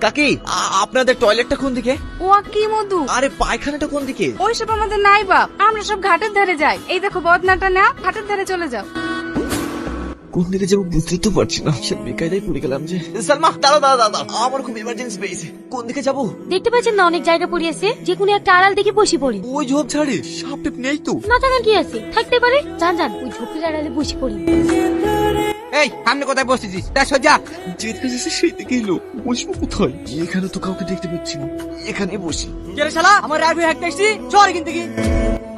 কাকি আপনাদের টয়লেটটা কোন দিকে? ও কি মধু, আরে পায়খানাটা কোন দিকে? ওইসব আমাদের নাই বাপ, আমরা সব ঘাটের ধারে যাই। এই দেখো বদনাটা না, ঘাটের ধারে চলে যাও। কোন দিকে যাবো বুঝতে তো পারছি না, সে বেকায়দায় পড়ে গেলাম যে। সালমা দাঁড়াও, আমার খুব ইমার্জেন্সি পেয়েছে। কোন দিকে যাবো? দেখতে পাচ্ছেন না অনেক জায়গা পড়িয়েছে, যে কোনো একটা আড়াল দেখে বসে পড়ি। ওই ঝোপ ঝাড়ে সাপ টেপ নেই তো? না থাকার কি আছে, থাকতে পারে। যান ওই ঝোপের আড়ালে বসে পড়ি। এই সামনে কোথায় বসেছিস? তা সোজা। যেদিকে যাচ্ছে সেই দিকে এলো। বসবো কোথায়? এখানে তো কাউকে দেখতে পাচ্ছি না, এখানে বসি। কে রে শালা, আমার রাইভে হ্যাক দেখছি, চল এখান থেকে।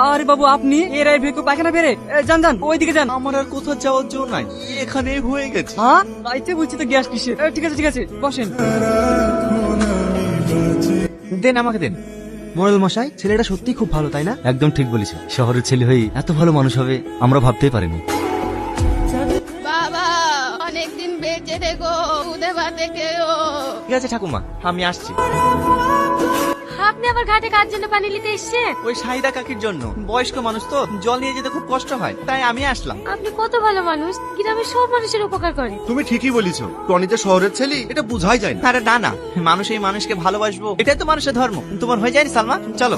আরে বাবু আপনি এই রাইভে কো পায়খানা বেরে যান ওইদিকে যান। আমার আর কোথাও যাওয়ার জন্য নাই, এখানে হয়ে গেছে। হ্যাঁ আইতে বলছি তো গ্যাস কিসের। ঠিক আছে বসেন। দেন আমাকে দেন। মোরাল মশাই, ছেলেটা সত্যি খুব ভালো তাই না? একদম ঠিক বলেছে, শহরের ছেলে হয়ে এত ভালো মানুষ হবে আমরা ভাবতেই পারিনি। বাবা অনেকদিন বেঁচে থেকো, উদে ভাতে খেও। ঠিক আছে ঠাকুমা, আমি আসছি। আপনি আবার ঘাটে কার জন্য পানি নিতে এসেছেন? ওই সাহিদা কাকির জন্য, বয়স্ক মানুষ তো জল নিয়ে যেতে খুব কষ্ট হয়, তাই আমি আসলাম। আপনি কত ভালো মানুষ, গ্রামের সব মানুষের উপকার করেন। তুমি ঠিকই বলেছো, টনিতে শহরের ছেলে, এটা বুঝাই যায় না। আরে না মানুষ এই মানুষকে ভালোবাসবো, এটাই তো মানুষের ধর্ম। তোমার হয়ে যায়নি সালমা? চলো।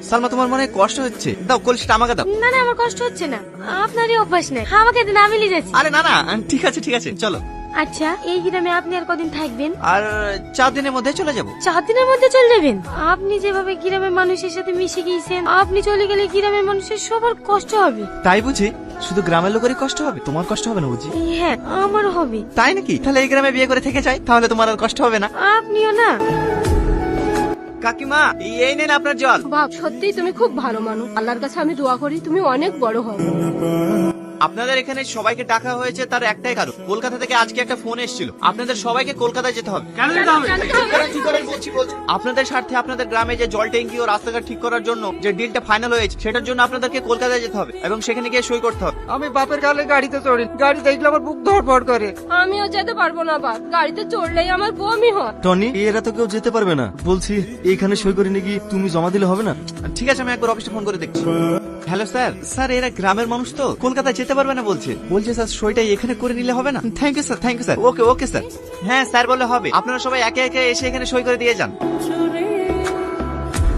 সালমা তোমার মনে হয় কষ্ট হচ্ছে, দাও কলসিটা আমাকে দাও। না আমার কষ্ট হচ্ছে না, আপনারই অভ্যাস নেই। আমাকে দিন, আমি নিয়ে যাচ্ছি। আরে না ঠিক আছে চলো। আচ্ছা এই গ্রামে আপনি আর কদিন থাকবেন? আর 4 দিনের মধ্যে চলে যাব। 4 দিনের মধ্যে চলে যাবেন? আপনি যেভাবে গ্রামের মানুষের সাথে মিশে গিয়েছেন, আপনি চলে গেলে গ্রামের মানুষের সবার কষ্ট হবে। তাই বুঝি? শুধু গ্রামের লোকেরই কষ্ট হবে, তোমার কষ্ট হবে না বুঝি? হ্যাঁ আমার হবে। তাই নাকি? তাহলে এই গ্রামে বিয়ে করে থেকে যাই, তাহলে তোমার আর কষ্ট হবে না। আপনিও না। কাকিমা এই নেন আপনার জল। বাপ সত্যিই তুমি খুব ভালো মানুষ, আল্লাহর কাছে আমি দোয়া করি তুমি অনেক বড় হও। আপনাদের এখানে সবাইকে ডাকা হয়েছে তার একটাই কারণ, কলকাতা থেকে আজকে একটা ফোন এসেছিল, আপনাদের সবাইকে কলকাতায় যেতে হবে। আপনাদের স্বার্থে আপনাদের গ্রামে যে জল ট্যাঙ্কি ও রাস্তাঘাট ঠিক করার জন্য যে ডিলটা ফাইনাল হয়েছে, সেটার জন্য আপনাদেরকে কলকাতায় যেতে হবে এবং সেখানে গিয়ে সই করতে হবে। আমি বাপের গালে গাড়িতে চড়ি, গাড়ি দেখলে আমার বুক ধড়ফড় করে। আমিও যেতে পারবো না বাপ, গাড়িতে চড়লেই আমার বমি হয়। টনি এরা তো কেউ যেতে পারবে না, বলছি এখানে সই করে নাকি তুমি জমা দিলে হবে না? ঠিক আছে আমি একবার অফিসে ফোন করে দেখছি। হ্যালো স্যার এরা গ্রামের মানুষ তো কলকাতা যেতে পারবে না বলছে স্যার সইটা এখানে করে নিলে হবে না? Thank you sir. Okay sir. হ্যাঁ স্যার বলে হবে, আপনারা সবাই একে একে এসে এখানে সই করে দিয়ে যান।